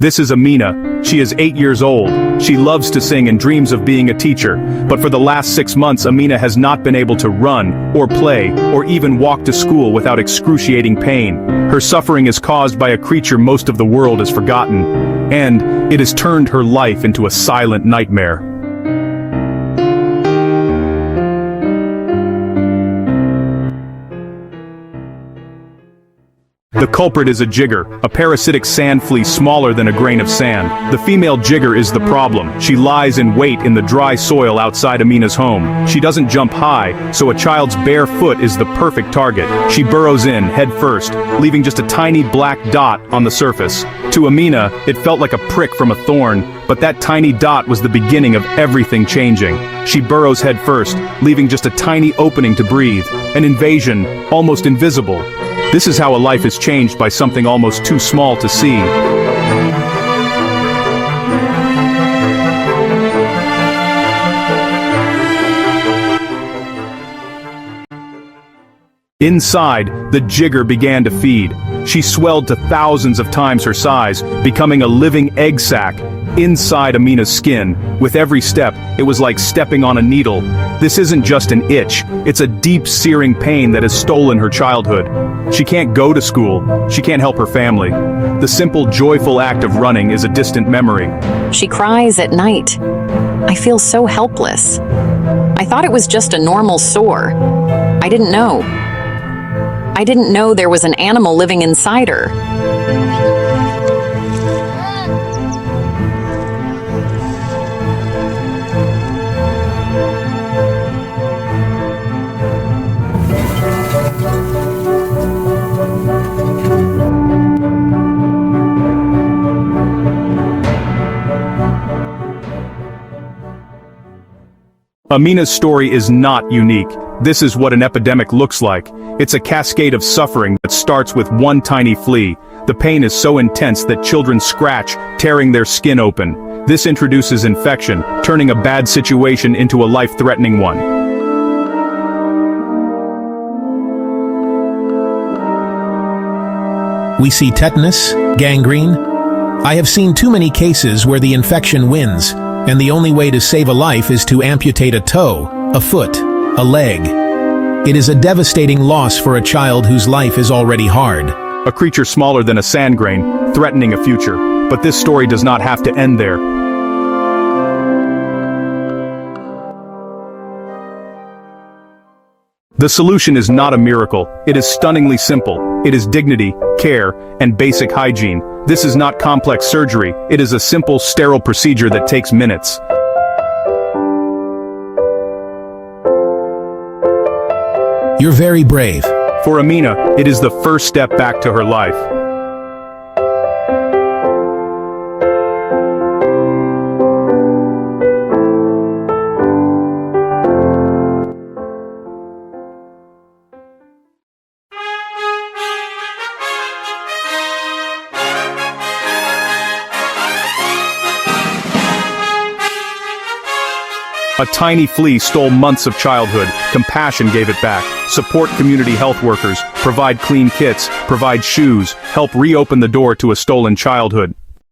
This is Amina. She is 8 years old. She loves to sing and dreams of being a teacher. But for the last 6 months, Amina has not been able to run, or play, or even walk to school without excruciating pain. Her suffering is caused by a creature most of the world has forgotten. And it has turned her life into a silent nightmare. The culprit is a jigger, a parasitic sand flea smaller than a grain of sand. The female jigger is the problem. She lies in wait in the dry soil outside Amina's home. She doesn't jump high, so a child's bare foot is the perfect target. She burrows in, head first, leaving just a tiny black dot on the surface. To Amina, it felt like a prick from a thorn, but that tiny dot was the beginning of everything changing. She burrows head first, leaving just a tiny opening to breathe. An invasion, almost invisible. This is how a life is changed by something almost too small to see. Inside, the jigger began to feed. She swelled to thousands of times her size, becoming a living egg sac inside Amina's skin. With every step, it was like stepping on a needle. This isn't just an itch, it's a deep searing pain that has stolen her childhood. She can't go to school, she can't help her family. The simple, joyful act of running is a distant memory. She cries at night. I feel so helpless. I thought it was just a normal sore. I didn't know. I didn't know there was an animal living inside her. Amina's story is not unique. This is what an epidemic looks like. It's a cascade of suffering that starts with one tiny flea. The pain is so intense that children scratch, tearing their skin open. This introduces infection, turning a bad situation into a life-threatening one. We see tetanus, gangrene. I have seen too many cases where the infection wins, and the only way to save a life is to amputate a toe, a foot, a leg. It is a devastating loss for a child whose life is already hard. A creature smaller than a sand grain, threatening a future. But this story does not have to end there. The solution is not a miracle. It is stunningly simple. It is dignity, care, and basic hygiene. This is not complex surgery. It is a simple, sterile procedure that takes minutes. You're very brave. For Amina, it is the first step back to her life. A tiny flea stole months of childhood. Compassion gave it back. Support community health workers, provide clean kits, provide shoes, help reopen the door to a stolen childhood.